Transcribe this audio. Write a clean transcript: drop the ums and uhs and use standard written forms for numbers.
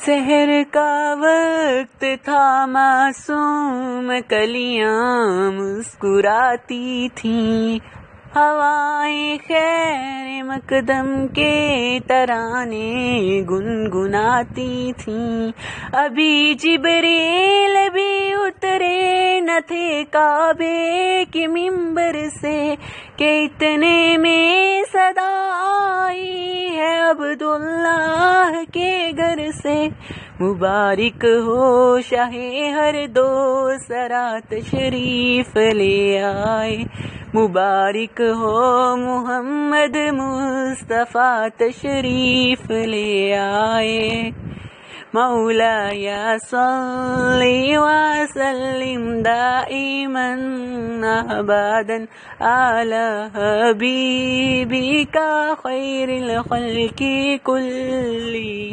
سحر کا وقت تھا، معصوم کلیاں مسکراتی تھیں، ہوائیں خیر مقدم کے ترانے گنگناتی تھیں۔ ابھی جبریل بھی اترے نہ تھے کعبے کے منبر سے کہ اتنے میں صدا آئی ہے عبداللہ کے گھر سے۔ مبارک ہو شاہ ہر دو سرا تشریف لے آئے، مبارک ہو محمد مصطفیٰ تشریف لے آئے۔ مولاي صل وسلم دائما ابدا على حبيبك خير الخلق كلهم۔